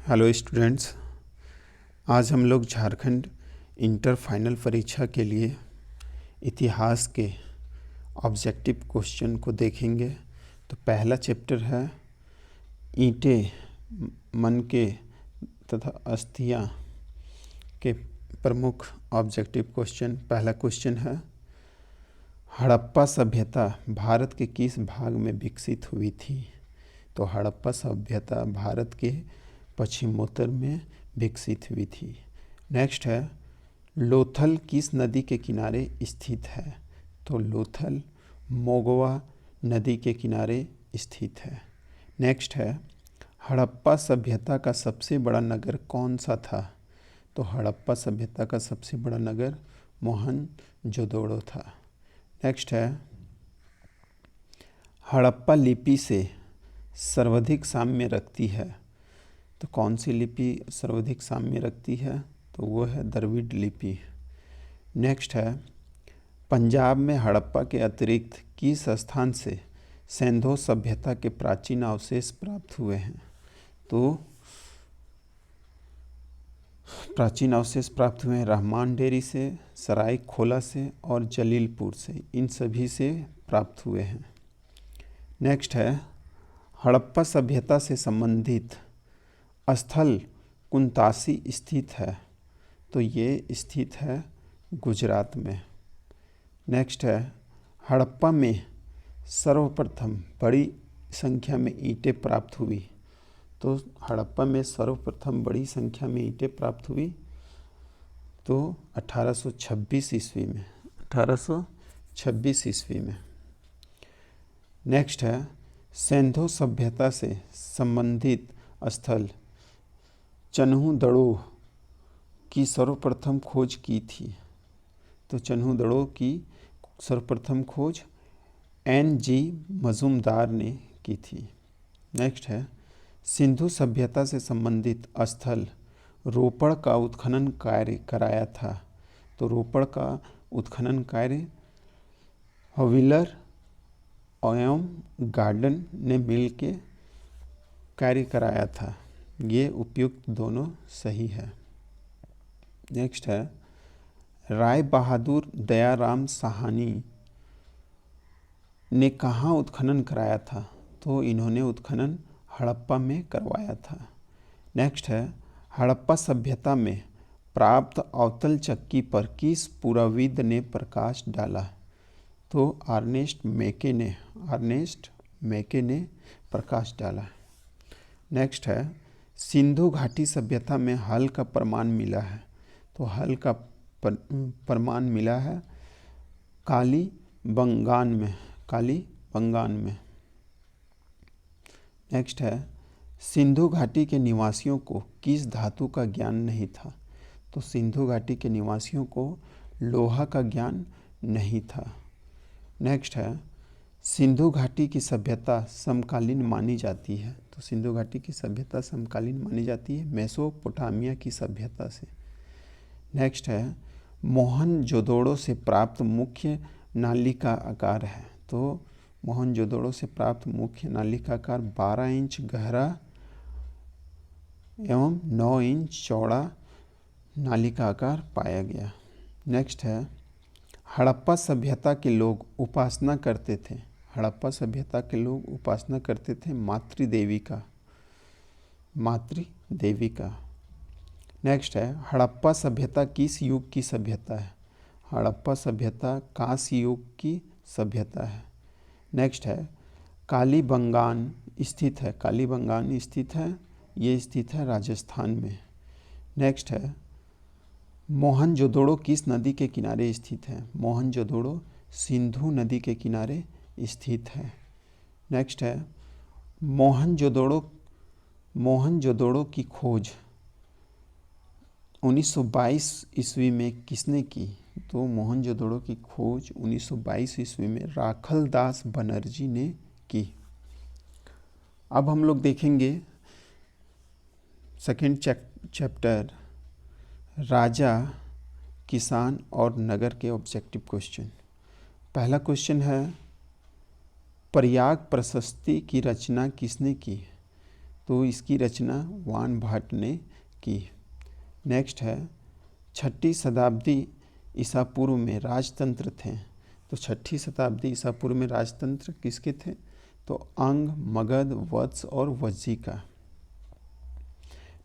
Hello students, आज हम लोग झारखंड इंटर फाइनल परीक्षा के लिए इतिहास के ऑब्जेक्टिव क्वेश्चन को देखेंगे। तो पहला चैप्टर है ईंटें, मन के तथा अस्थियां के प्रमुख ऑब्जेक्टिव क्वेश्चन। पहला क्वेश्चन है, हड़प्पा सभ्यता भारत के किस भाग में विकसित हुई थी? तो हड़प्पा सभ्यता भारत के पश्चिमोत्तर में विकसित हुई थी। नेक्स्ट है, लोथल किस नदी के किनारे स्थित है? तो लोथल मोगवा नदी के किनारे स्थित है। नेक्स्ट है, हड़प्पा सभ्यता का सबसे बड़ा नगर कौन सा था? तो हड़प्पा सभ्यता का सबसे बड़ा नगर मोहनजोदड़ो था। नेक्स्ट है, हड़प्पा लिपि से सर्वाधिक साम्य रखती है। तो कौन सी लिपि सर्वाधिक साम्य रखती है? तो वो है द्रविड़ लिपि। नेक्स्ट है, पंजाब में हड़प्पा के अतिरिक्त किस स्थान से सिंधु सभ्यता के प्राचीन अवशेष प्राप्त हुए हैं? तो प्राचीन अवशेष प्राप्त हुए हैं रहमान डेरी से, सराय खोला से और जलीलपुर से। इन सभी से प्राप्त हुए हैं। नेक्स्ट है, हड़प्पा सभ्यता से संबंधित स्थल कुंतासी स्थित है। तो ये स्थित है गुजरात में। नेक्स्ट है, हड़प्पा में सर्वप्रथम बड़ी संख्या में ईंटें प्राप्त हुई। तो हड़प्पा में सर्वप्रथम बड़ी संख्या में ईंटें प्राप्त हुई तो 1826 ईस्वी में। 1826 ईस्वी में। नेक्स्ट है, सिंधु सभ्यता से संबंधित स्थल चन्हु-दड़ो की सर्वप्रथम खोज की थी। तो चन्हु-दड़ो की सर्वप्रथम खोज N.G. मजूमदार ने की थी। नेक्स्ट है, सिंधु सभ्यता से संबंधित स्थल रोपड़ का उत्खनन कार्य कराया था। तो रोपड़ का उत्खनन कार्य हविलर एवं गार्डन ने मिल के कार्य कराया था। ये उपयुक्त दोनों सही है। नेक्स्ट है, राय बहादुर दयाराम साहनी ने कहाँ उत्खनन कराया था? तो इन्होंने उत्खनन हड़प्पा में करवाया था। नेक्स्ट है, हड़प्पा सभ्यता में प्राप्त अवतल चक्की पर किस पुराविद ने प्रकाश डाला? तो अर्नेस्ट मेके ने प्रकाश डाला। नेक्स्ट है, सिंधु घाटी सभ्यता में हल का प्रमाण मिला है। तो हल का प्रमाण मिला है कालीबंगान में। नेक्स्ट है, सिंधु घाटी के निवासियों को किस धातु का ज्ञान नहीं था? तो सिंधु घाटी के निवासियों को लोहा का ज्ञान नहीं था। नेक्स्ट है, सिंधु घाटी की सभ्यता समकालीन मानी जाती है। तो सिंधु घाटी की सभ्यता समकालीन मानी जाती है मेसोपोटामिया की सभ्यता से। नेक्स्ट है, मोहनजोदड़ो से प्राप्त मुख्य नाली का आकार है। तो मोहनजोदड़ो से प्राप्त मुख्य नाली का आकार 12 इंच गहरा एवं 9 इंच चौड़ा नाली का आकार पाया गया। नेक्स्ट है, हड़प्पा सभ्यता के लोग उपासना करते थे। हड़प्पा सभ्यता के लोग उपासना करते थे मातृदेवी का। नेक्स्ट है, हड़प्पा सभ्यता किस युग की सभ्यता है? हड़प्पा सभ्यता कांस्य युग की सभ्यता है। नेक्स्ट है, कालीबंगान स्थित है। ये स्थित है राजस्थान में। नेक्स्ट है, मोहनजोदड़ो किस नदी के किनारे स्थित है? मोहनजोदड़ो सिंधु नदी के किनारे स्थित है। नेक्स्ट है, मोहनजोदड़ो की खोज 1922 ईस्वी में किसने की? तो मोहनजोदड़ो की खोज 1922 ईस्वी में राखलदास बनर्जी ने की। अब हम लोग देखेंगे सेकंड चैप्टर राजा, किसान और नगर के ऑब्जेक्टिव क्वेश्चन। पहला क्वेश्चन है, प्रयाग प्रशस्ति की रचना किसने की? तो इसकी रचना वान भट्ट ने की। नेक्स्ट है, 6ठी शताब्दी ईसा पूर्व में राजतंत्र थे। तो 6ठी शताब्दी ईसा पूर्व में राजतंत्र किसके थे? तो अंग, मगध, वत्स और वज्जी का।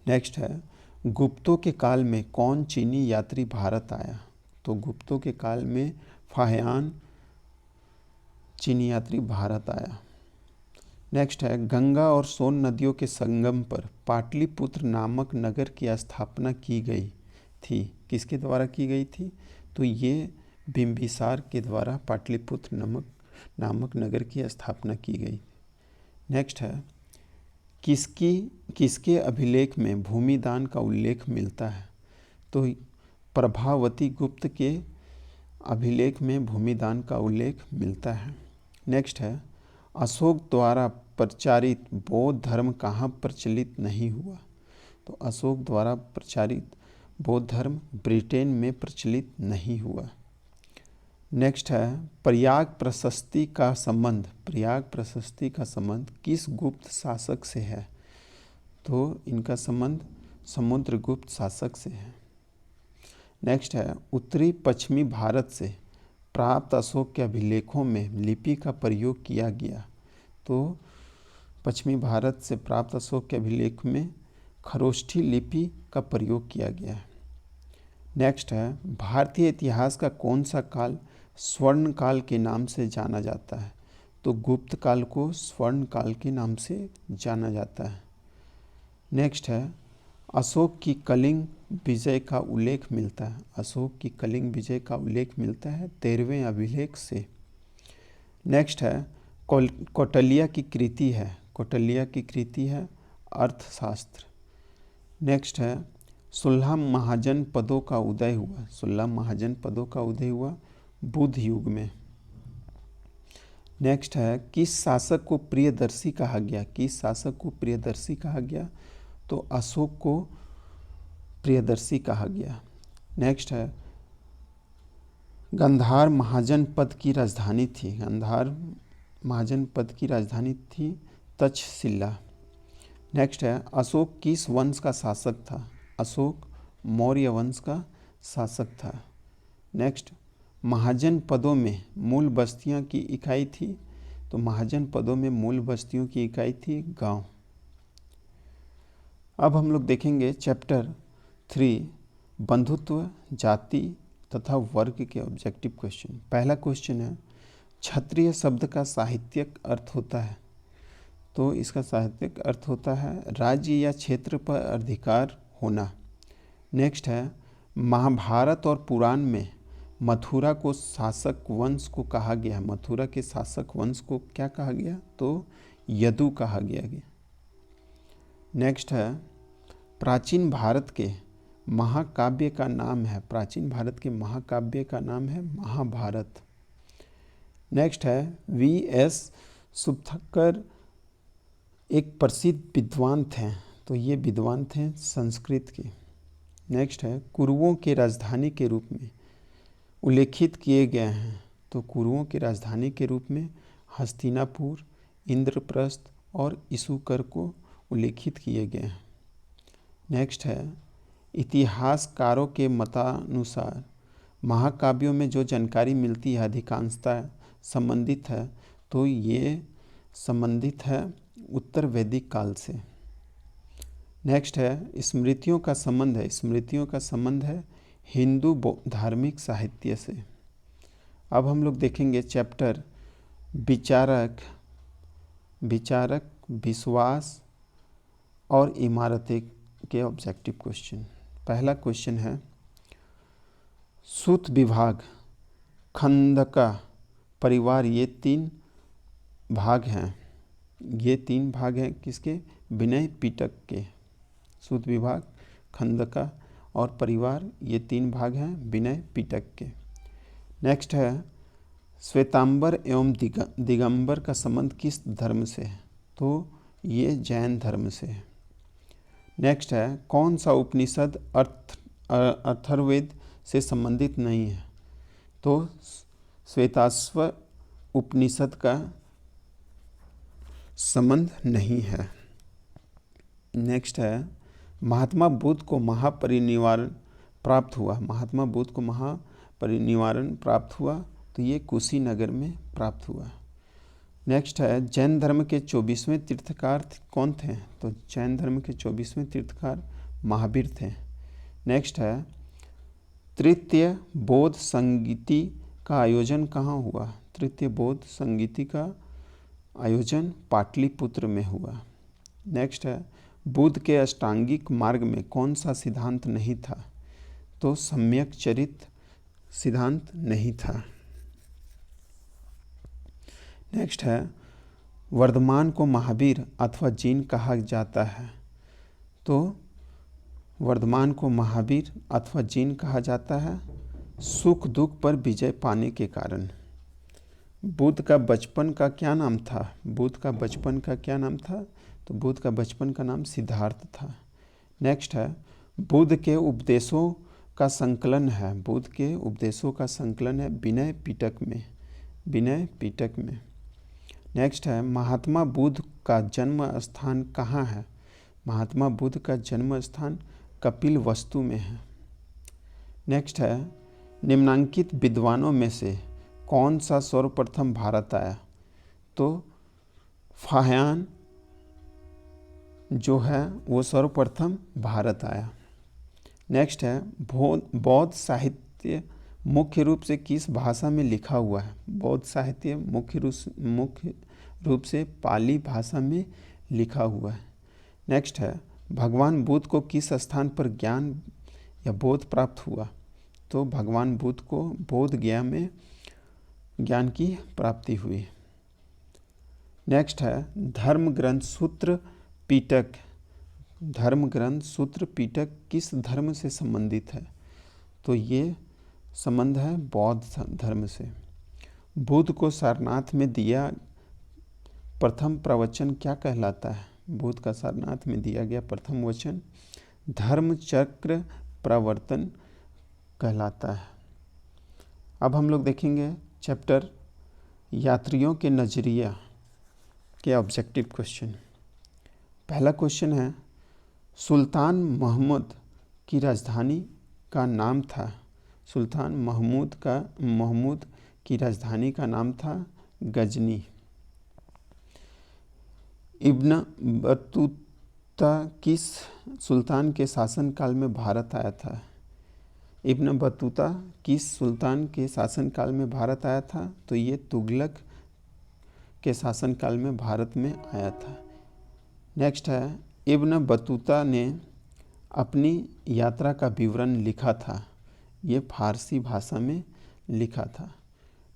नेक्स्ट है, गुप्तों के काल में कौन चीनी यात्री भारत आया? तो गुप्तों के काल में फाह्यान चीनी यात्री भारत आया। नेक्स्ट है, गंगा और सोन नदियों के संगम पर पाटलिपुत्र नामक नगर की स्थापना की गई थी। किसके द्वारा की गई थी? तो ये बिंबिसार के द्वारा पाटलिपुत्र नामक नगर की स्थापना की गई। नेक्स्ट है, किसके अभिलेख में भूमिदान का उल्लेख मिलता है? तो प्रभावती गुप्त के अभिलेख में भूमिदान का उल्लेख मिलता है। नेक्स्ट है, अशोक द्वारा प्रचारित बौद्ध धर्म कहाँ प्रचलित नहीं हुआ? तो अशोक द्वारा प्रचारित बौद्ध धर्म ब्रिटेन में प्रचलित नहीं हुआ। नेक्स्ट है, प्रयाग प्रशस्ति का संबंध किस गुप्त शासक से है? तो इनका संबंध समुद्रगुप्त शासक से है। नेक्स्ट है, उत्तरी पश्चिमी भारत से प्राप्त अशोक के अभिलेखों में लिपि का प्रयोग किया गया। तो पश्चिमी भारत से प्राप्त अशोक के अभिलेख में खरोष्ठी लिपि का प्रयोग किया गया है। नेक्स्ट है, भारतीय इतिहास का कौन सा काल स्वर्ण काल के नाम से जाना जाता है? तो गुप्त काल को स्वर्ण काल के नाम से जाना जाता है। नेक्स्ट है, अशोक की कलिंग विजय का उल्लेख मिलता है। अशोक की कलिंग विजय का उल्लेख मिलता है 13वें अभिलेख से। नेक्स्ट है, कौटिल्य की कृति है अर्थशास्त्र। नेक्स्ट है, 16 महाजन पदों का उदय हुआ बुद्ध युग में। नेक्स्ट है, किस शासक को प्रियदर्शी कहा गया? तो अशोक को प्रियदर्शी कहा गया। नेक्स्ट है, गांधार महाजन पद की राजधानी थी तक्षशिला। नेक्स्ट है, अशोक किस वंश का शासक था? अशोक मौर्य वंश का शासक था। नेक्स्ट, महाजन पदों में मूल बस्तियों की इकाई थी। तो महाजन पदों में मूल बस्तियों की इकाई थी गांव। अब हम लोग देखेंगे चैप्टर 3 बंधुत्व, जाति तथा वर्ग के ऑब्जेक्टिव क्वेश्चन। पहला क्वेश्चन है, क्षत्रिय शब्द का साहित्यिक अर्थ होता है। तो इसका साहित्यिक अर्थ होता है राज्य या क्षेत्र पर अधिकार होना। नेक्स्ट है, महाभारत और पुराण में मथुरा को शासक वंश को कहा गया है। मथुरा के शासक वंश को क्या कहा गया? तो यदु कहा गया। नेक्स्ट है, प्राचीन भारत के महाकाव्य का नाम है महाभारत। नेक्स्ट है, वी.एस. सुबथकर एक प्रसिद्ध विद्वान थे। तो ये विद्वान थे संस्कृत के। नेक्स्ट है, कुरुओं के राजधानी के रूप में उल्लेखित किए गए हैं। तो कुरुओं की राजधानी के रूप में हस्तिनापुर, इंद्रप्रस्थ और इशुकर को उल्लेखित किए गए हैं। नेक्स्ट है, इतिहासकारों के मतानुसार महाकाव्यों में जो जानकारी मिलती है अधिकांशतः संबंधित है। तो ये संबंधित है उत्तर वैदिक काल से। नेक्स्ट है, स्मृतियों का संबंध है हिंदू धार्मिक साहित्य से। अब हम लोग देखेंगे चैप्टर विचारक, विश्वास और इमारतें के ऑब्जेक्टिव क्वेश्चन। पहला क्वेश्चन है, सूत विभाग, खंडका, परिवार ये तीन भाग हैं किसके? विनय पिटक के। सूत विभाग, खंडका और परिवार ये 3 भाग हैं विनय पिटक के। नेक्स्ट है, श्वेतांबर एवं दिगंबर का संबंध किस धर्म से है? तो ये जैन धर्म से है। नेक्स्ट है, कौन सा उपनिषद अथर्ववेद से संबंधित नहीं है? तो श्वेताश्व उपनिषद का संबंध नहीं है। नेक्स्ट है महात्मा बुद्ध को महापरिनिर्वाण प्राप्त हुआ। महात्मा बुद्ध को महापरिनिर्वाण प्राप्त हुआ तो ये कुशीनगर में प्राप्त हुआ। नेक्स्ट है जैन धर्म के 24वें तीर्थकार कौन थे? तो जैन धर्म के 24वें तीर्थकार महावीर थे। नेक्स्ट है तृतीय बौद्ध संगीति का आयोजन कहाँ हुआ? तृतीय बौद्ध संगीति का आयोजन पाटलिपुत्र में हुआ। नेक्स्ट है बुद्ध के अष्टांगिक मार्ग में कौन सा सिद्धांत नहीं था? तो सम्यक चरित सिद्धांत नहीं था। नेक्स्ट है वर्धमान को महावीर अथवा जीन कहा जाता है। तो वर्धमान को महावीर अथवा जीन कहा जाता है सुख दुख पर विजय पाने के कारण। बुद्ध का बचपन का क्या नाम था? बुद्ध का बचपन का क्या नाम था? तो बुद्ध का बचपन का नाम सिद्धार्थ था। नेक्स्ट है बुद्ध के उपदेशों का संकलन है। बुद्ध के उपदेशों का संकलन है विनय पिटक में। विनय पिटक में। नेक्स्ट है महात्मा बुद्ध का जन्म स्थान कहाँ है? महात्मा बुद्ध का जन्म स्थान कपिल वस्तु में है। नेक्स्ट है निम्नांकित विद्वानों में से कौन सा सर्वप्रथम भारत आया? तो फाह्यान जो है वो सर्वप्रथम भारत आया। नेक्स्ट है बौद्ध साहित्य मुख्य रूप से किस भाषा में लिखा हुआ है? बौद्ध साहित्य मुख्य रूप से पाली भाषा में लिखा हुआ है। नेक्स्ट है भगवान बुद्ध को किस स्थान पर ज्ञान या बोध प्राप्त हुआ? तो भगवान बुद्ध को बोध गया में ज्ञान की प्राप्ति हुई। नेक्स्ट है धर्म ग्रंथ सूत्र पिटक। धर्म ग्रंथ सूत्र पिटक किस धर्म से संबंधित है? तो ये संबंध है बौद्ध धर्म से। बुद्ध को सारनाथ में दिया प्रथम प्रवचन क्या कहलाता है? बुद्ध का सारनाथ में दिया गया प्रथम वचन धर्म चक्र प्रवर्तन कहलाता है। अब हम लोग देखेंगे चैप्टर यात्रियों के नजरिया के ऑब्जेक्टिव क्वेश्चन। पहला क्वेश्चन है सुल्तान महमूद की राजधानी का नाम था। सुल्तान महमूद की राजधानी का नाम था गजनी। इब्न बतूता किस सुल्तान के शासनकाल में भारत आया था? इब्न बतूता किस सुल्तान के शासनकाल में भारत आया था? तो ये तुगलक के शासनकाल में भारत में आया था। नेक्स्ट है इब्न बतूता ने अपनी यात्रा का विवरण लिखा था। ये फारसी भाषा में लिखा था।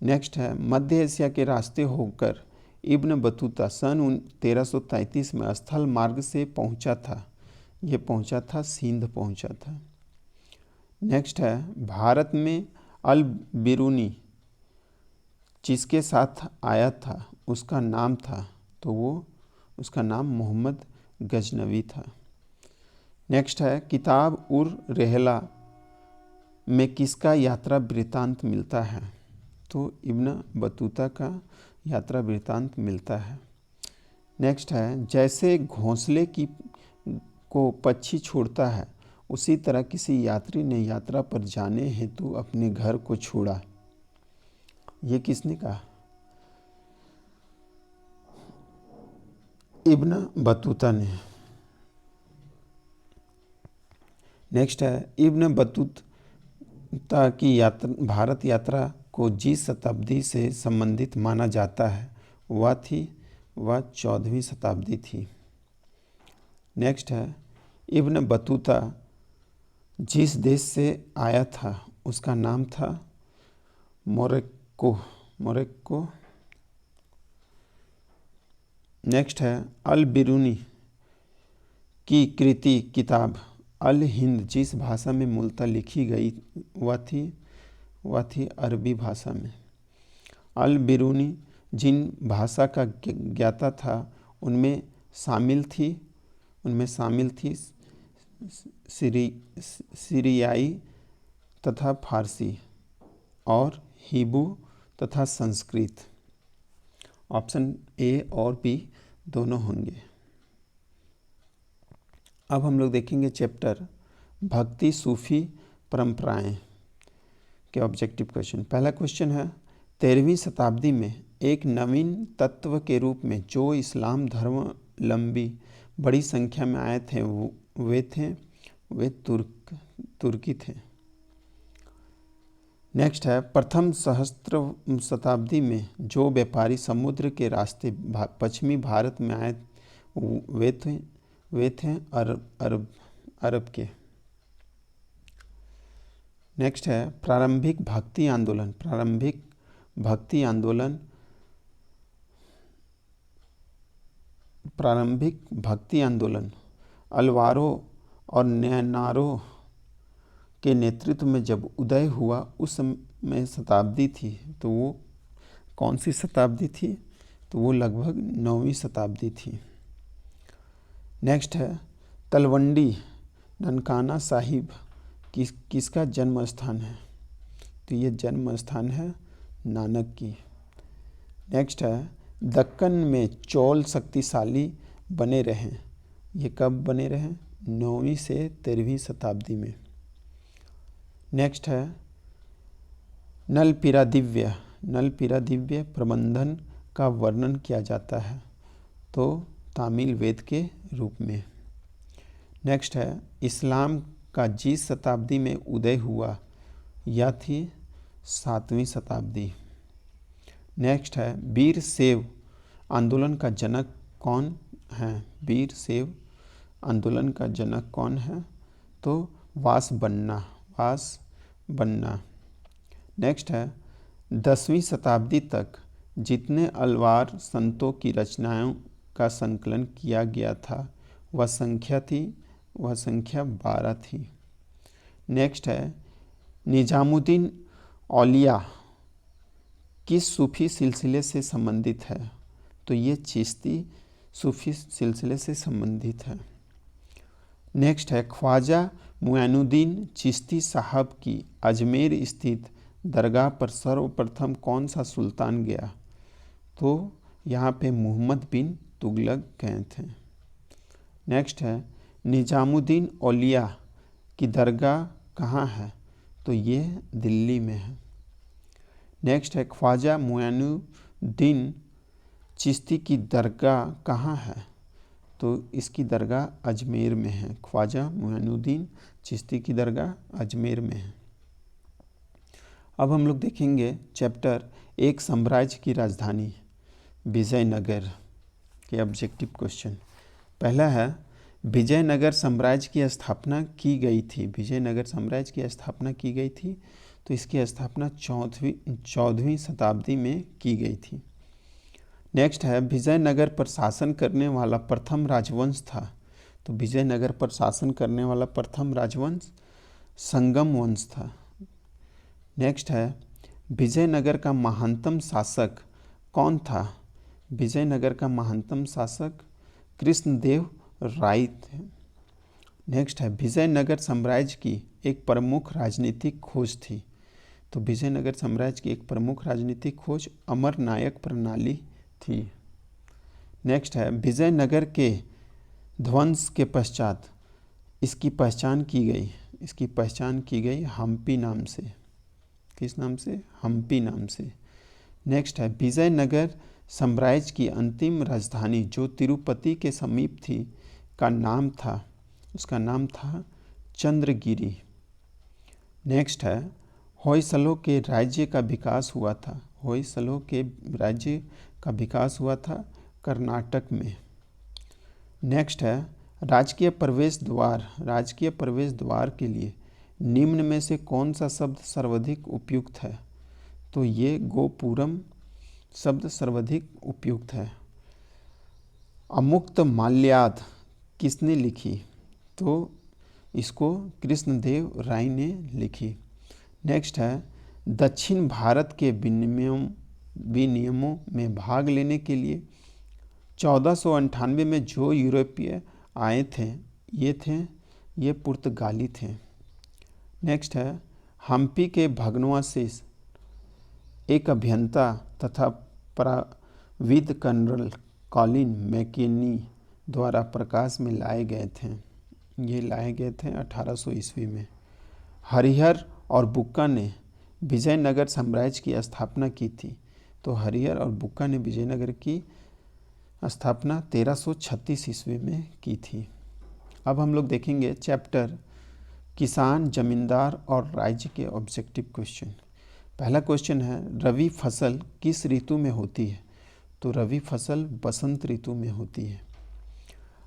नेक्स्ट है मध्य एशिया के रास्ते होकर इब्न बतूता सन 1333 में स्थल मार्ग से पहुंचा था। ये पहुंचा था सिंध पहुंचा था। नेक्स्ट है भारत में अल बिरूनी जिसके साथ आया था उसका नाम था। तो वो उसका नाम मोहम्मद गजनवी था। नेक्स्ट है किताब उर रहला में किसका यात्रा वृत्तांत मिलता है? तो इब्न बतूता का यात्रा वृत्तांत मिलता है। नेक्स्ट है जैसे घोंसले को पक्षी छोड़ता है उसी तरह किसी यात्री ने यात्रा पर जाने हेतु अपने घर को छोड़ा। ये किसने कहा? इब्न बतूता ने। नेक्स्ट है इब्न बतूता की भारत यात्रा को जिस शताब्दी से संबंधित माना जाता है वह 14वीं शताब्दी थी। नेक्स्ट है इब्न बतूता जिस देश से आया था उसका नाम था मोरक्को। नेक्स्ट है अल बिरूनी की कृति किताब अल हिंद जिस भाषा में मूलतः लिखी गई वह थी अरबी भाषा में। अल बिरूनी जिन भाषा का ज्ञाता था उनमें शामिल थी सीरियाई तथा फारसी और हिब्रू तथा संस्कृत। ऑप्शन ए और बी दोनों होंगे। अब हम लोग देखेंगे चैप्टर भक्ति सूफी परंपराएं के ऑब्जेक्टिव क्वेश्चन। पहला क्वेश्चन है 13वीं शताब्दी में एक नवीन तत्व के रूप में जो इस्लाम धर्मावलंबी बड़ी संख्या में आए थे वे तुर्की थे। नेक्स्ट है प्रथम सहस्त्र शताब्दी में जो व्यापारी समुद्र के रास्ते पश्चिमी भारत में आए वे थे अरब के। नेक्स्ट है प्रारंभिक भक्ति आंदोलन अलवारो और नैनारो के नेतृत्व में जब उदय हुआ उस समय शताब्दी थी, तो वो कौन सी शताब्दी थी? तो वो लगभग 9वीं शताब्दी थी। नेक्स्ट है तलवंडी ननकाना साहिब किसका जन्म स्थान है? तो ये जन्म स्थान है नानक की। नेक्स्ट है दक्कन में चोल शक्तिशाली बने रहे, ये कब बने रहे? 9वीं से 13वीं शताब्दी में। नेक्स्ट है नलपीरा दिव्य प्रबंधन का वर्णन किया जाता है, तो तामिल वेद के रूप में। नेक्स्ट है इस्लाम का जिस शताब्दी में उदय हुआ यह थी 7वीं शताब्दी। नेक्स्ट है वीर शैव आंदोलन का जनक कौन है? वीर शैव आंदोलन का जनक कौन है? तो वास बन्ना। नेक्स्ट है 10वीं शताब्दी तक जितने अलवार संतों की रचनाओं का संकलन किया गया था वह संख्या 12 थी। नेक्स्ट है निजामुद्दीन औलिया किस सूफी सिलसिले से संबंधित है? तो ये चिश्ती सूफी सिलसिले से संबंधित है। नेक्स्ट है ख्वाजा मुइनुद्दीन चिश्ती साहब की अजमेर स्थित दरगाह पर सर्वप्रथम कौन सा सुल्तान गया? तो यहाँ पे मोहम्मद बिन तुगलक गए थे। नेक्स्ट है निजामुद्दीन औलिया की दरगाह कहाँ है? तो ये दिल्ली में है। नेक्स्ट है ख्वाजा मुइनुद्दीन चिश्ती की दरगाह कहाँ है? तो इसकी दरगाह अजमेर में है। ख्वाजा मुइनुद्दीन चिश्ती की दरगाह अजमेर में है। अब हम लोग देखेंगे चैप्टर एक साम्राज्य की राजधानी विजयनगर के ऑब्जेक्टिव क्वेश्चन। पहला है विजयनगर साम्राज्य की स्थापना की गई थी। तो इसकी स्थापना 14वीं शताब्दी में की गई थी। नेक्स्ट है विजयनगर पर शासन करने वाला प्रथम राजवंश था। तो विजयनगर पर शासन करने वाला प्रथम राजवंश संगम वंश था। नेक्स्ट है विजयनगर का महानतम शासक कौन था? विजयनगर का महानतम शासक कृष्णदेव राय थे। नेक्स्ट है विजयनगर साम्राज्य की एक प्रमुख राजनीतिक खोज थी। तो विजयनगर साम्राज्य की एक प्रमुख राजनीतिक खोज अमरनायक प्रणाली थी। नेक्स्ट है विजयनगर के ध्वंस के पश्चात इसकी पहचान की गई हम्पी नाम से। किस नाम से? हम्पी नाम से। नेक्स्ट है विजयनगर साम्राज्य की अंतिम राजधानी जो तिरुपति के समीप थी उसका नाम था चंद्रगिरी। नेक्स्ट है होयसलों के राज्य का विकास हुआ था कर्नाटक में। नेक्स्ट है राजकीय प्रवेश द्वार के लिए निम्न में से कौन सा शब्द सर्वाधिक उपयुक्त है? तो ये गोपुरम शब्द सर्वाधिक उपयुक्त है। अमुक्त माल्याद किसने लिखी? तो इसको कृष्णदेव राय ने लिखी। नेक्स्ट है दक्षिण भारत के विनिमयों में भाग लेने के लिए 1498 में जो यूरोपीय आए थे ये पुर्तगाली थे। नेक्स्ट है हम्पी के भग्नावशेष एक अभियंता तथा प्राविद कर्नल कॉलिन मैकेनी द्वारा प्रकाश में लाए गए थे। ये लाए गए थे 1800 ईस्वी में। हरिहर और बुक्का ने विजयनगर साम्राज्य की स्थापना की थी। तो हरिहर और बुक्का ने विजयनगर की स्थापना 1336 ईस्वी में की थी। अब हम लोग देखेंगे चैप्टर किसान, जमींदार और राज्य के ऑब्जेक्टिव क्वेश्चन। पहला क्वेश्चन है, रवि फसल किस ऋतु में होती है? तो रवि फसल बसंत ऋतु में होती है।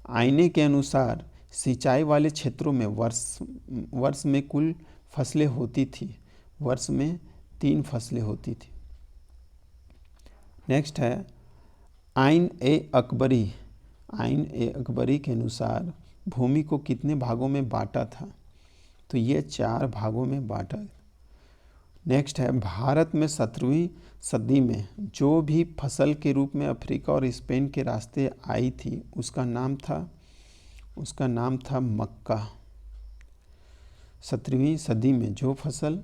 आईने के अनुसार सिंचाई वाले क्षेत्रों में वर्ष में कुल फसलें होती थी। वर्ष में 3 फसलें होती थी। नेक्स्ट है आइन ए अकबरी। आइन ए अकबरी के अनुसार भूमि को कितने भागों में बांटा था? तो ये 4 भागों में बांटा। नेक्स्ट है भारत में 17वीं सदी में जो भी फसल के रूप में अफ्रीका और स्पेन के रास्ते आई थी उसका नाम था मक्का। 17वीं सदी में जो फसल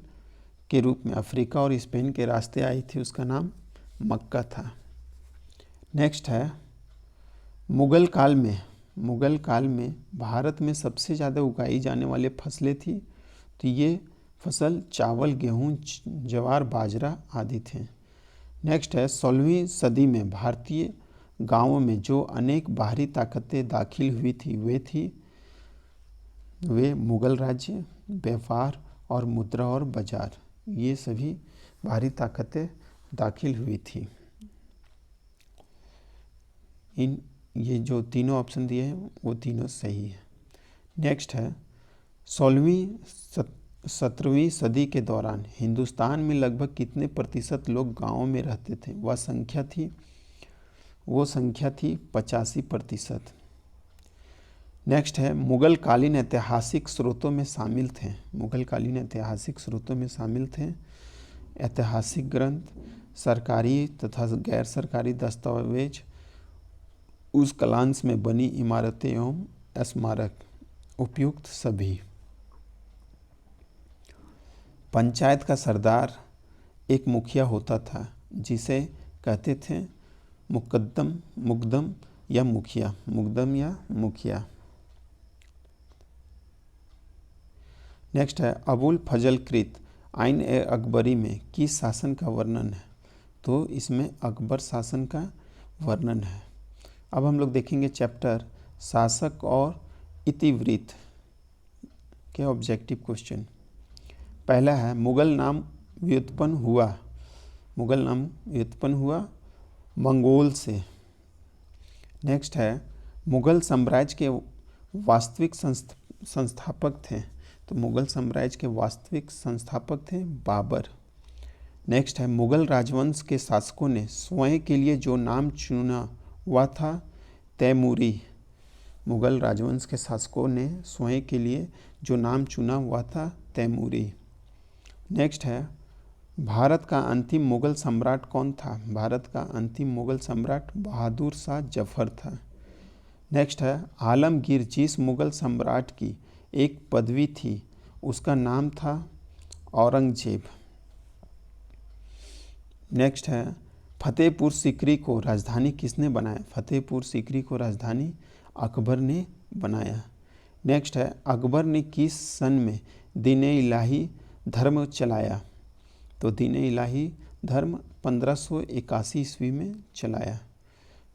के रूप में अफ्रीका और स्पेन के रास्ते आई थी उसका नाम मक्का था। नेक्स्ट है मुगल काल में भारत में सबसे ज़्यादा उगाई जाने वाली फसलें थी। तो ये फसल चावल, गेहूँ, ज्वार, बाजरा आदि थे। नेक्स्ट है 16वीं सदी में भारतीय गांवों में जो अनेक बाहरी ताकतें दाखिल हुई थी वे मुगल राज्य, व्यापार और मुद्रा और बाजार, ये सभी बाहरी ताकतें दाखिल हुई थी। ये जो तीनों ऑप्शन दिए हैं वो तीनों सही है। नेक्स्ट है 17वीं सदी के दौरान हिंदुस्तान में लगभग कितने प्रतिशत लोग गाँवों में रहते थे? वो संख्या थी 85%। नेक्स्ट है मुगल कालीन ऐतिहासिक स्रोतों में शामिल थे ऐतिहासिक ग्रंथ, सरकारी तथा गैर सरकारी दस्तावेज, उस कालांश में बनी इमारतें एवं स्मारक, उपयुक्त सभी। पंचायत का सरदार एक मुखिया होता था जिसे कहते थे मुकद्दम या मुखिया। नेक्स्ट है अबुल फजल कृत आइन ए अकबरी में किस शासन का वर्णन है? तो इसमें अकबर शासन का वर्णन है। अब हम लोग देखेंगे चैप्टर शासक और इतिवृत्त के ऑब्जेक्टिव क्वेश्चन। पहला है मुगल नाम व्युत्पन्न हुआ मंगोल से। नेक्स्ट है मुगल साम्राज्य के वास्तविक संस्थापक थे। तो मुगल साम्राज्य के वास्तविक संस्थापक थे बाबर। नेक्स्ट है मुगल राजवंश के शासकों ने स्वयं के लिए जो नाम चुना हुआ था तैमूरी। मुगल राजवंश के शासकों ने स्वयं के लिए जो नाम चुना हुआ था तैमूरी। नेक्स्ट है भारत का अंतिम मुगल सम्राट कौन था? भारत का अंतिम मुगल सम्राट बहादुर शाह जफर था। नेक्स्ट है आलमगीर जिस मुगल सम्राट की एक पदवी थी उसका नाम था औरंगजेब। नेक्स्ट है फतेहपुर सीकरी को राजधानी किसने बनाया? फतेहपुर सीकरी को राजधानी अकबर ने बनाया। नेक्स्ट है अकबर ने किस सन में दीन-ए इलाही धर्म चलाया? तो दीन-ए इलाही धर्म 1581 ईस्वी में चलाया।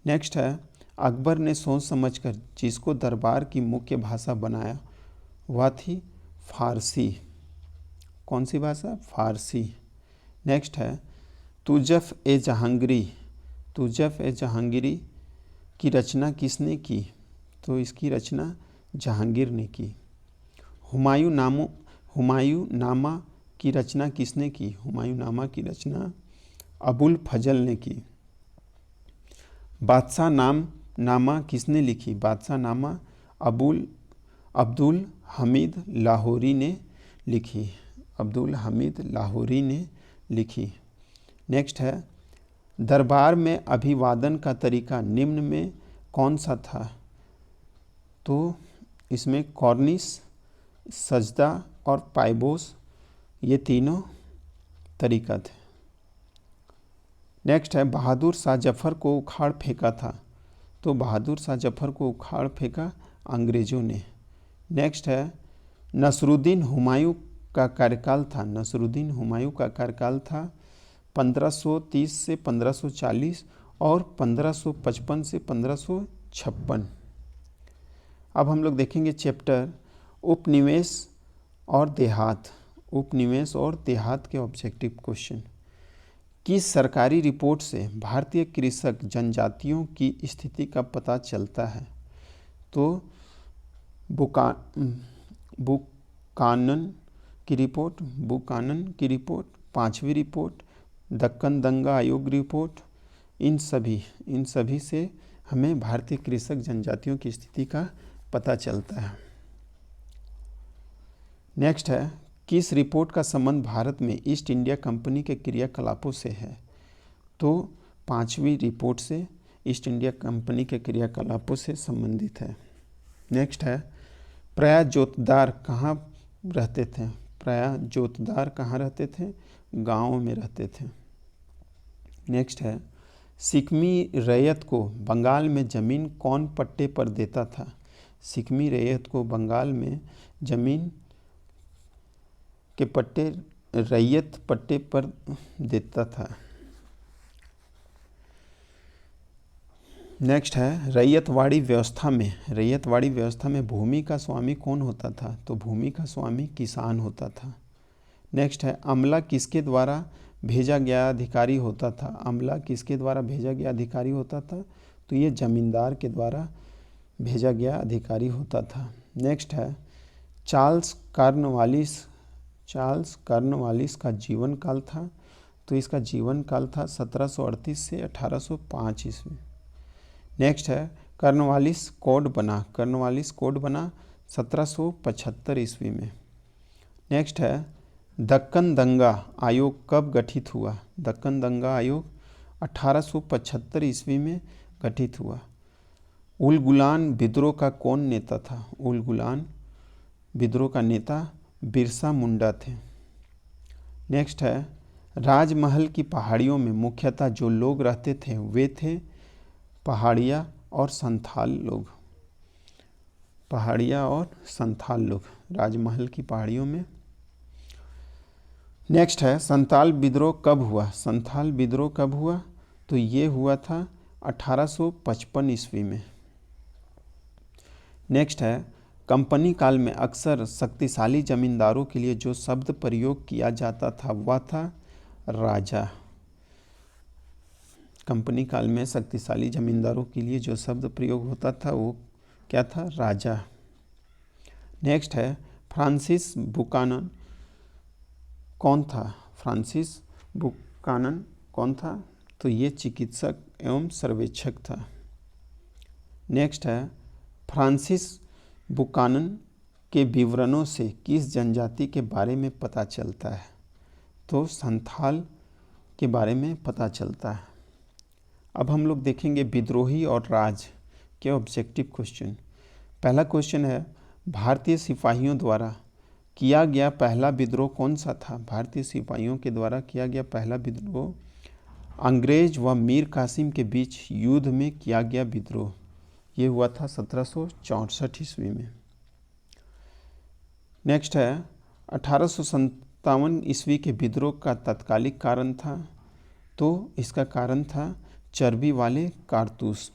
नेक्स्ट है अकबर ने सोच समझकर जिसको दरबार की मुख्य भाषा बनाया वह थी फारसी। कौन सी भाषा? फारसी। नेक्स्ट है तुजफ ए जहांगीरी की रचना किसने की? तो इसकी रचना जहांगीर ने की। हुमायूं नामा की रचना किसने की? हुमायूं नामा की रचना अबुल फजल ने की। बादशाह नामा किसने लिखी? बादशाह नामा अब्दुल हमीद लाहौरी ने लिखी। नेक्स्ट है दरबार में अभिवादन का तरीका निम्न में कौन सा था? तो इसमें कॉर्निश, सजदा और पाइबोस, ये तीनों तरीका थे। नेक्स्ट है बहादुर शाह जफर को उखाड़ फेंका था। तो बहादुर शाह जफर को उखाड़ फेंका अंग्रेजों ने। नेक्स्ट है नसरुद्दीन हुमायूं का कार्यकाल था, नसरुद्दीन हुमायूं का कार्यकाल था 1530 से 1540 और 1555 से 1556। अब हम लोग देखेंगे चैप्टर उपनिवेश और देहात, उपनिवेश और देहात के ऑब्जेक्टिव क्वेश्चन। किस सरकारी रिपोर्ट से भारतीय कृषक जनजातियों की स्थिति का पता चलता है? तो बुकानन की रिपोर्ट, पांचवी रिपोर्ट, दक्कन दंगा आयोग रिपोर्ट, इन सभी से हमें भारतीय कृषक जनजातियों की स्थिति का पता चलता है। नेक्स्ट है किस रिपोर्ट का संबंध भारत में ईस्ट इंडिया कंपनी के क्रियाकलापों से है? तो पांचवी रिपोर्ट से ईस्ट इंडिया कंपनी के क्रियाकलापों से संबंधित है। नेक्स्ट है प्रयाग जोतदार कहाँ रहते थे? प्रयाग जोतदार कहाँ रहते थे? गाँव में रहते थे। नेक्स्ट है सिक्मी रैयत को बंगाल में ज़मीन कौन पट्टे पर देता था? सिक्मी रैयत को बंगाल में ज़मीन के रैयत पट्टे पर देता था। नेक्स्ट है रैयतवाड़ी व्यवस्था में भूमि का स्वामी कौन होता था? तो भूमि का स्वामी किसान होता था। नेक्स्ट है अमला किसके द्वारा भेजा गया अधिकारी होता था? अमला किसके द्वारा भेजा गया अधिकारी होता था? तो ये जमींदार के द्वारा भेजा गया अधिकारी होता था। नेक्स्ट है चार्ल्स कॉर्नवालिस का जीवन काल था, तो इसका जीवन काल था 1738 से 1805 ईस्वी। नेक्स्ट है कॉर्नवालिस कोड बना 1775 ईस्वी में। नेक्स्ट है दक्कन दंगा आयोग कब गठित हुआ? दक्कन दंगा आयोग 1875 ईस्वी में गठित हुआ। उल गुलान विद्रोह का कौन नेता था? उल गुलान विद्रोह का नेता बिरसा मुंडा थे। नेक्स्ट है राजमहल की पहाड़ियों में मुख्यतः जो लोग रहते थे वे थे पहाड़िया और संथाल लोग, राजमहल की पहाड़ियों में। नेक्स्ट है संथाल विद्रोह कब हुआ? तो ये हुआ था 1855 ईस्वी में। नेक्स्ट है कंपनी काल में अक्सर शक्तिशाली जमींदारों के लिए जो शब्द प्रयोग किया जाता था वह था राजा। कंपनी काल में शक्तिशाली जमींदारों के लिए जो शब्द प्रयोग होता था वो क्या था? राजा। नेक्स्ट है फ्रांसिस बुकानन कौन था? तो ये चिकित्सक एवं सर्वेक्षक था। नेक्स्ट है फ्रांसिस बुकानन के विवरणों से किस जनजाति के बारे में पता चलता है? तो संथाल के बारे में पता चलता है। अब हम लोग देखेंगे विद्रोही और राज के ऑब्जेक्टिव क्वेश्चन। पहला क्वेश्चन है भारतीय सिपाहियों द्वारा किया गया पहला विद्रोह कौन सा था? भारतीय सिपाहियों के द्वारा किया गया पहला विद्रोह अंग्रेज व मीर कासिम के बीच युद्ध में किया गया विद्रोह, ये हुआ था 1764 ईस्वी में। नेक्स्ट है 1857 ईस्वी के विद्रोह का तत्कालिक कारण था, तो इसका कारण था चर्बी वाले कारतूस।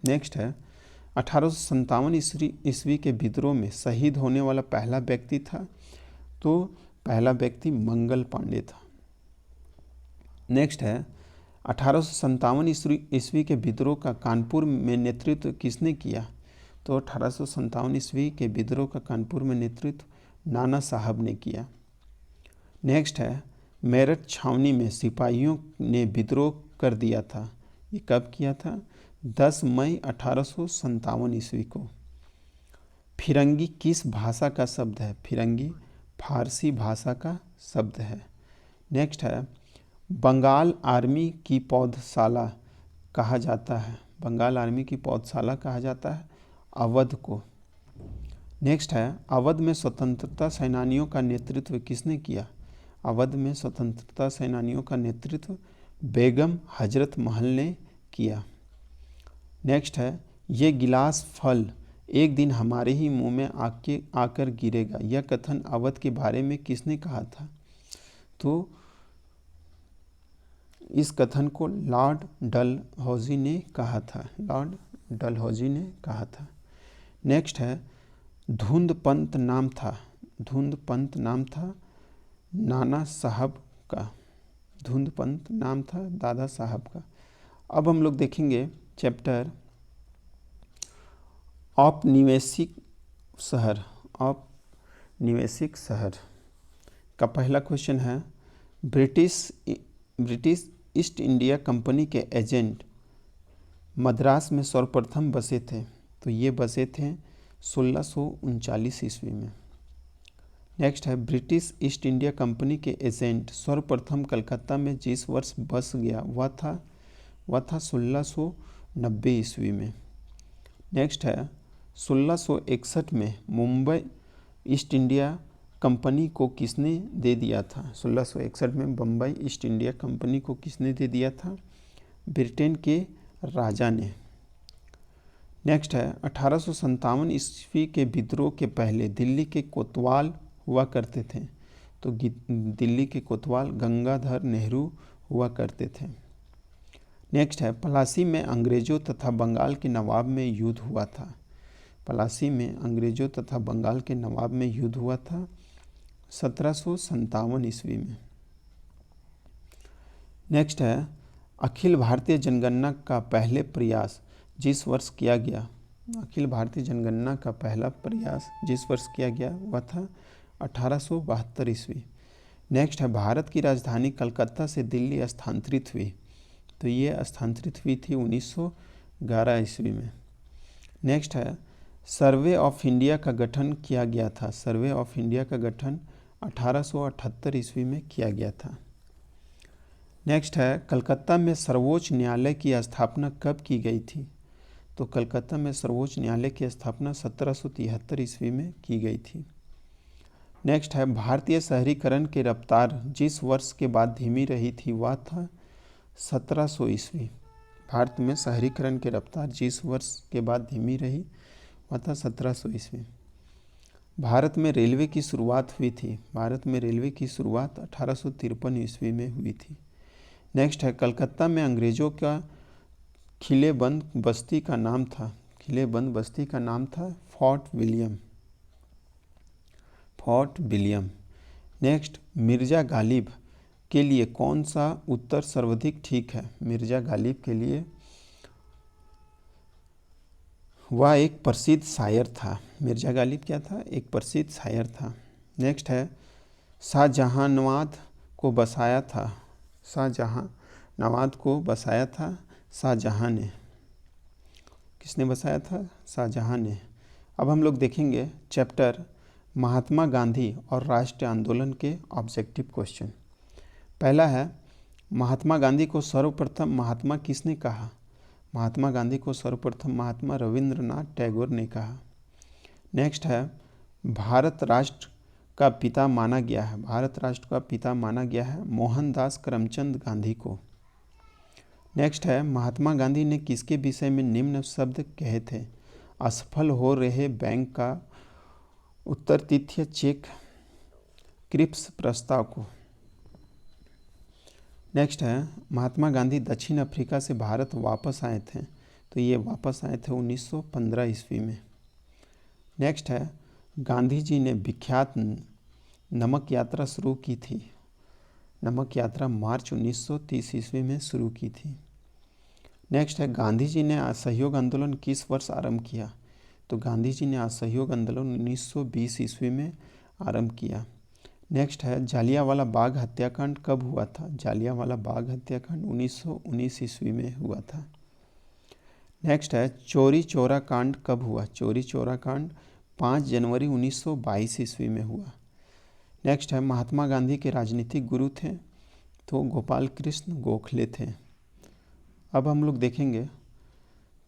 नेक्स्ट है 1857 ईस्वी के विद्रोह में शहीद होने वाला पहला व्यक्ति था, तो पहला व्यक्ति मंगल पांडे था। नेक्स्ट है 1857 ईस्वी के विद्रोह का कानपुर में नेतृत्व किसने किया? तो 1857 ईस्वी के विद्रोह का कानपुर में नेतृत्व नाना साहब ने किया। नेक्स्ट है मेरठ छावनी में सिपाहियों ने विद्रोह कर दिया था, ये कब किया था? 10 मई 1857 ईस्वी को। फिरंगी किस भाषा का शब्द है? फिरंगी फारसी भाषा का शब्द है। नेक्स्ट है बंगाल आर्मी की पौधशाला कहा जाता है, बंगाल आर्मी की पौधशाला कहा जाता है अवध को। नेक्स्ट है अवध में स्वतंत्रता सेनानियों का नेतृत्व किसने किया? अवध में स्वतंत्रता सेनानियों का नेतृत्व बेगम हजरत महल ने किया। नेक्स्ट है ये गिलास फल एक दिन हमारे ही मुंह में आकर गिरेगा। यह कथन अवध के बारे में किसने कहा था? तो इस कथन को लॉर्ड डलहौजी ने कहा था। लॉर्ड डलहौजी ने कहा था। नेक्स्ट है धुंधपंत नाम था। धुंधपंत नाम था नाना साहब का। धुंधपंत नाम था दादा साहब का। अब हम लोग देखेंगे चैप्टर औपनिवेशिक शहर। औपनिवेशिक शहर का पहला क्वेश्चन है ब्रिटिश ईस्ट इंडिया कंपनी के एजेंट मद्रास में सर्वप्रथम बसे थे। तो ये बसे थे 1639 ईस्वी में। नेक्स्ट है ब्रिटिश ईस्ट इंडिया कंपनी के एजेंट सर्वप्रथम कलकत्ता में जिस वर्ष बस गया वह था 1690 ईस्वी में। नेक्स्ट है 1661 में मुंबई ईस्ट इंडिया कंपनी को किसने दे दिया था? 1661 में बम्बई ईस्ट इंडिया कंपनी को किसने दे दिया था? ब्रिटेन के राजा ने। नेक्स्ट है 1857 ईस्वी के विद्रोह के पहले दिल्ली के कोतवाल हुआ करते थे। तो दिल्ली के कोतवाल गंगाधर नेहरू हुआ करते थे। नेक्स्ट है पलासी में अंग्रेजों तथा बंगाल के नवाब में युद्ध हुआ था। पलासी में अंग्रेजों तथा बंगाल के नवाब में युद्ध हुआ था 1757 ईस्वी में। नेक्स्ट है अखिल भारतीय जनगणना का पहले प्रयास जिस वर्ष किया गया। अखिल भारतीय जनगणना का पहला प्रयास जिस वर्ष किया गया वह था 1872 ईस्वी। नेक्स्ट है भारत की राजधानी कलकत्ता से दिल्ली स्थानांतरित हुई। तो ये स्थानांतरित हुई थी 1911 ईस्वी में। नेक्स्ट है सर्वे ऑफ इंडिया का गठन किया गया था। सर्वे ऑफ इंडिया का गठन 1878 ईस्वी में किया गया था। नेक्स्ट है कलकत्ता में सर्वोच्च न्यायालय की स्थापना कब की गई थी? तो कलकत्ता में सर्वोच्च न्यायालय की स्थापना 1773 ईस्वी में की गई थी। नेक्स्ट है भारतीय शहरीकरण की रफ्तार जिस वर्ष के बाद धीमी रही थी वह था 1700 ईस्वी। भारत में शहरीकरण की रफ्तार जिस वर्ष के बाद धीमी रही वह था 1700 ईस्वी। भारत में रेलवे की शुरुआत हुई थी। भारत में रेलवे की शुरुआत 1853 ईस्वी में हुई थी। नेक्स्ट है कलकत्ता में अंग्रेजों का किलेबंद बस्ती का नाम था। किलेबंद बस्ती का नाम था fort William. Fort William. Next Mirza Ghalib के लिए कौन सा उत्तर सर्वाधिक ठीक है? मिर्जा गालिब के लिए वह एक प्रसिद्ध शायर था। मिर्जा गालिब क्या था? एक प्रसिद्ध शायर था। नेक्स्ट है शाहजहानवाद को बसाया था। शाहजहानवाद को बसाया था शाहजहां ने। किसने बसाया था? शाहजहां ने। अब हम लोग देखेंगे चैप्टर महात्मा गांधी और राष्ट्रीय आंदोलन के ऑब्जेक्टिव क्वेश्चन। पहला है महात्मा गांधी को सर्वप्रथम महात्मा किसने कहा? महात्मा गांधी को सर्वप्रथम महात्मा रविंद्रनाथ टैगोर ने कहा। नेक्स्ट है भारत राष्ट्र का पिता माना गया है। भारत राष्ट्र का पिता माना गया है मोहनदास करमचंद गांधी को। नेक्स्ट है महात्मा गांधी ने किसके विषय में निम्न शब्द कहे थे? असफल हो रहे बैंक का उत्तरतिथ्य चेक क्रिप्स प्रस्ताव को। नेक्स्ट है महात्मा गांधी दक्षिण अफ्रीका से भारत वापस आए थे। तो ये वापस आए थे 1915 ईस्वी में। नेक्स्ट है गांधी जी ने विख्यात नमक यात्रा शुरू की थी। नमक यात्रा मार्च 1930 ईस्वी में शुरू की थी। नेक्स्ट है गांधी जी ने असहयोग आंदोलन किस वर्ष आरंभ किया? तो गांधी जी ने असहयोग आंदोलन 1920 ईस्वी में आरंभ किया। नेक्स्ट है जालियांवाला बाग हत्याकांड कब हुआ था? जालियांवाला बाग हत्याकांड 1919 ईस्वी में हुआ था। नेक्स्ट है चौरी चौरा कांड कब हुआ? चौरी चौरा कांड 5 जनवरी 1922 ईस्वी में हुआ। नेक्स्ट है महात्मा गांधी के राजनीतिक गुरु थे तो गोपाल कृष्ण गोखले थे। अब हम लोग देखेंगे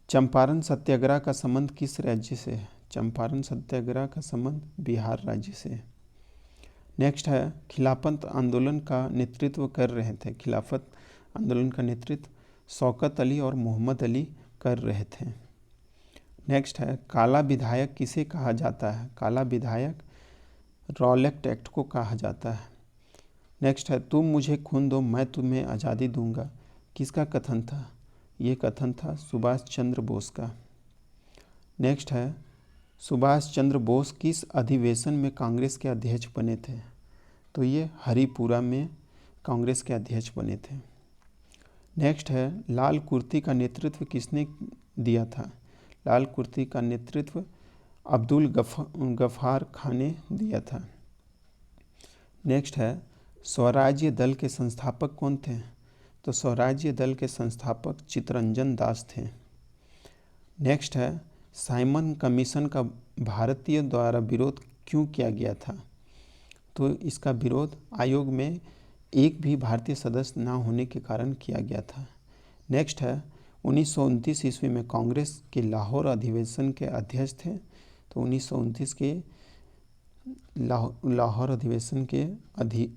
चंपारण सत्याग्रह का संबंध किस राज्य से है? चंपारण सत्याग्रह का संबंध बिहार राज्य से है। नेक्स्ट है खिलाफत आंदोलन का नेतृत्व कर रहे थे। खिलाफत आंदोलन का नेतृत्व शौकत अली और मोहम्मद अली कर रहे थे। नेक्स्ट है काला विधायक किसे कहा जाता है? काला विधायक रॉलेट एक्ट को कहा जाता है। नेक्स्ट है तुम मुझे खून दो मैं तुम्हें आज़ादी दूंगा, किसका कथन था? ये कथन था सुभाष चंद्र बोस का। नेक्स्ट है सुभाष चंद्र बोस किस अधिवेशन में कांग्रेस के अध्यक्ष बने थे? तो ये हरिपुरा में कांग्रेस के अध्यक्ष बने थे। नेक्स्ट है लाल कुर्ती का नेतृत्व किसने दिया था? लाल कुर्ती का नेतृत्व अब्दुल गफ्फार खान ने दिया था। नेक्स्ट है स्वराज्य दल के संस्थापक कौन थे? तो स्वराज्य दल के संस्थापक चित्तरंजन दास थे। नेक्स्ट है साइमन कमीशन का भारतीय द्वारा विरोध क्यों किया गया था? तो इसका विरोध आयोग में एक भी भारतीय सदस्य न होने के कारण किया गया था। नेक्स्ट है 1929 ईस्वी में कांग्रेस के लाहौर अधिवेशन के अध्यक्ष थे। तो 1929 के लाहौर अधिवेशन के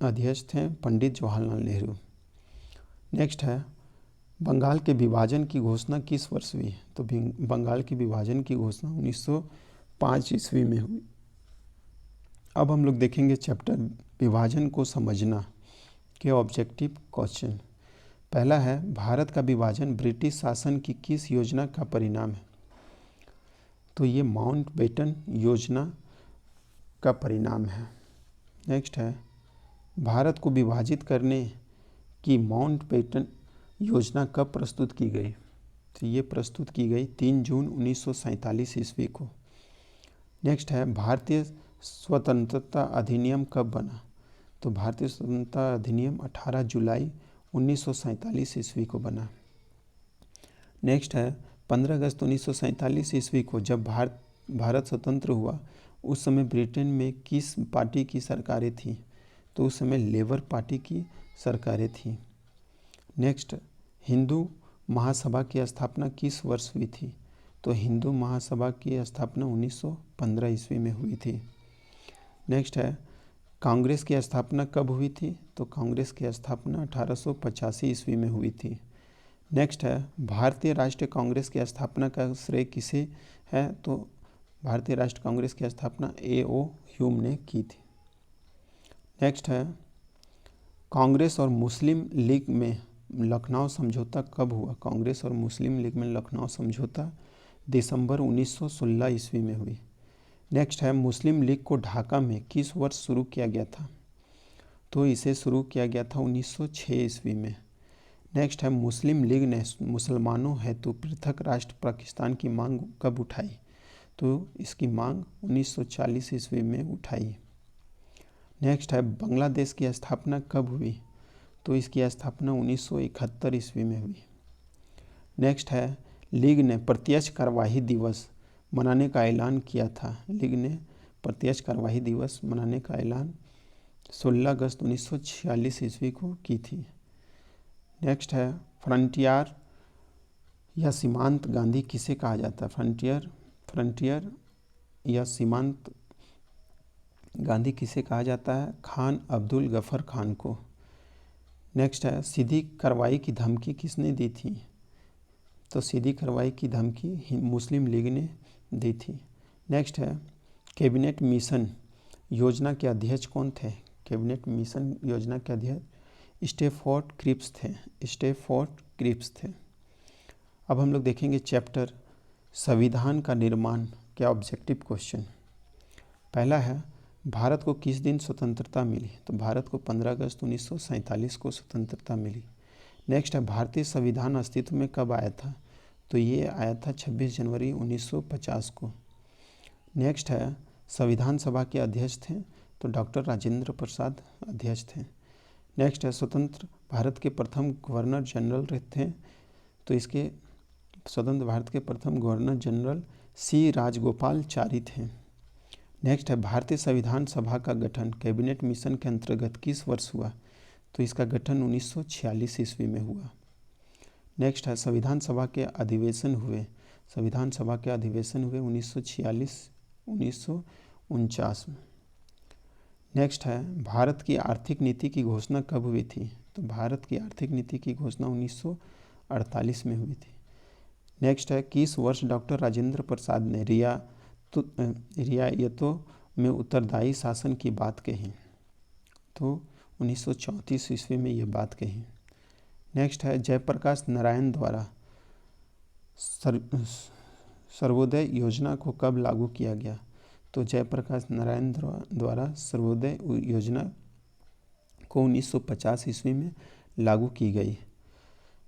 अध्यक्ष थे पंडित जवाहरलाल नेहरू। नेक्स्ट है बंगाल के विभाजन की घोषणा किस वर्ष हुई? तो बंगाल के विभाजन की घोषणा 1905 ईस्वी में हुई। अब हम लोग देखेंगे चैप्टर विभाजन को समझना के ऑब्जेक्टिव क्वेश्चन। पहला है भारत का विभाजन ब्रिटिश शासन की किस योजना का परिणाम है? तो ये माउंटबेटन योजना का परिणाम है। नेक्स्ट है भारत को विभाजित करने की माउंटबेटन योजना कब प्रस्तुत की गई? तो ये प्रस्तुत की गई 3 जून 1947 ईस्वी को। नेक्स्ट है भारतीय स्वतंत्रता अधिनियम कब बना? तो भारतीय स्वतंत्रता अधिनियम 18 जुलाई 1947 ईस्वी को बना। नेक्स्ट है 15 अगस्त 1947 ईस्वी को जब भारत स्वतंत्र हुआ उस समय ब्रिटेन में किस पार्टी की सरकारें थीं? तो उस समय लेबर पार्टी की सरकारें थीं। नेक्स्ट हिंदू महासभा की स्थापना किस वर्ष हुई थी? तो हिंदू महासभा की स्थापना 1915 ईस्वी में हुई थी। नेक्स्ट है कांग्रेस की स्थापना कब हुई थी? तो कांग्रेस की स्थापना 1885 ईस्वी में हुई थी। नेक्स्ट है भारतीय राष्ट्रीय कांग्रेस की स्थापना का श्रेय किसे है? तो भारतीय राष्ट्रीय कांग्रेस की स्थापना A.O. ह्यूम ने की थी। नेक्स्ट है कांग्रेस और मुस्लिम लीग में लखनऊ समझौता कब हुआ? कांग्रेस और मुस्लिम लीग में लखनऊ समझौता दिसंबर 1916 ईस्वी में हुई। नेक्स्ट है मुस्लिम लीग को ढाका में किस वर्ष शुरू किया गया था? तो इसे शुरू किया गया था 1906 ईस्वी में। नेक्स्ट है मुस्लिम लीग ने मुसलमानों हेतु पृथक राष्ट्र पाकिस्तान की मांग कब उठाई? तो इसकी मांग 1940 ईस्वी में उठाई। नेक्स्ट है बांग्लादेश की स्थापना कब हुई? तो इसकी स्थापना 1971 ईस्वी में हुई। नेक्स्ट है लीग ने प्रत्यक्ष कार्यवाही दिवस मनाने का ऐलान किया था। लीग ने प्रत्यक्ष कार्यवाही दिवस मनाने का ऐलान 16 अगस्त 1946 ईस्वी को की थी। नेक्स्ट है फ्रंटियर या सीमांत गांधी किसे कहा जाता है? फ्रंटियर या सीमांत गांधी किसे कहा जाता है? खान अब्दुल गफ्फार खान को। नेक्स्ट है सीधी कार्रवाई की धमकी किसने दी थी? तो सीधी कार्रवाई की धमकी मुस्लिम लीग ने दी थी। नेक्स्ट है कैबिनेट मिशन योजना के अध्यक्ष कौन थे? कैबिनेट मिशन योजना के अध्यक्ष स्टैफोर्ड क्रिप्स थे। अब हम लोग देखेंगे चैप्टर संविधान का निर्माण के ऑब्जेक्टिव क्वेश्चन। पहला है भारत को किस दिन स्वतंत्रता मिली? तो भारत को 15 अगस्त 1947 को स्वतंत्रता मिली। नेक्स्ट है भारतीय संविधान अस्तित्व में कब आया था? तो ये आया था 26 जनवरी 1950 को। नेक्स्ट है संविधान सभा के अध्यक्ष थे तो डॉक्टर राजेंद्र प्रसाद अध्यक्ष थे। नेक्स्ट है स्वतंत्र भारत के प्रथम गवर्नर जनरल थे तो इसके स्वतंत्र भारत के प्रथम गवर्नर जनरल सी राजगोपालचारी थे। नेक्स्ट है भारतीय संविधान सभा का गठन कैबिनेट मिशन के अंतर्गत किस वर्ष हुआ? तो इसका गठन 1946 ईस्वी में हुआ। नेक्स्ट है संविधान सभा के अधिवेशन हुए 1946-1949 में। नेक्स्ट है भारत की आर्थिक नीति की घोषणा कब हुई थी? तो भारत की आर्थिक नीति की घोषणा 1948 में हुई थी। नेक्स्ट है, किस वर्ष डॉक्टर राजेंद्र प्रसाद ने रियायतों में उत्तरदायी शासन की बात कही? तो 1934 ईस्वी में ये बात कही। नेक्स्ट है, जयप्रकाश नारायण द्वारा सर्वोदय योजना को कब लागू किया गया? तो जयप्रकाश नारायण द्वारा सर्वोदय योजना को 1950 ईस्वी में लागू की गई।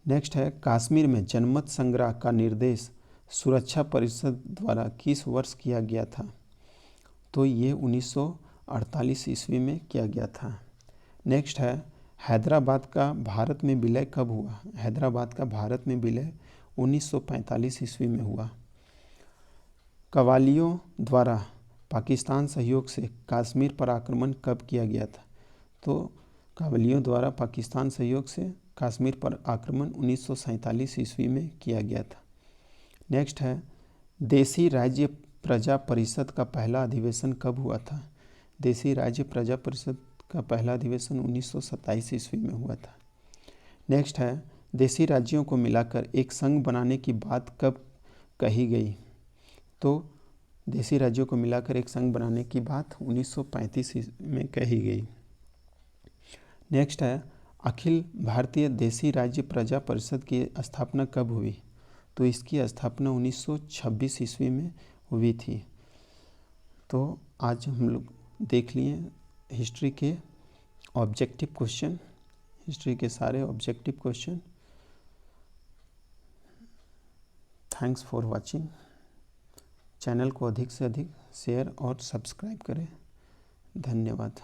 नेक्स्ट है, कश्मीर में जनमत संग्रह का निर्देश सुरक्षा परिषद द्वारा किस वर्ष किया गया था? तो ये 1948 ईस्वी में किया गया था। नेक्स्ट है, हैदराबाद का भारत में विलय कब हुआ? हैदराबाद का भारत में विलय 1945 ईस्वी में हुआ। कव्वालियों द्वारा पाकिस्तान सहयोग से कश्मीर पर आक्रमण कब किया गया था? तो कव्वालियों द्वारा पाकिस्तान सहयोग से कश्मीर पर आक्रमण 1947 ईस्वी में किया गया था। नेक्स्ट है, देशी राज्य प्रजा परिषद का पहला अधिवेशन कब हुआ था? देशी राज्य प्रजा परिषद का पहला अधिवेशन 1927 ईस्वी में हुआ था। नेक्स्ट है, देशी राज्यों को मिलाकर एक संघ बनाने की बात कब कही गई? तो देशी राज्यों को मिलाकर एक संघ बनाने की बात 1935 में कही गई। नेक्स्ट है, अखिल भारतीय देशी राज्य प्रजा परिषद की स्थापना कब हुई? तो इसकी स्थापना 1926 ईस्वी में हुई थी। तो आज हम लोग देख लिए हिस्ट्री के ऑब्जेक्टिव क्वेश्चन, हिस्ट्री के सारे objective question. Thanks for watching. Channel को अधिक से अधिक शेयर और सब्सक्राइब करें। धन्यवाद।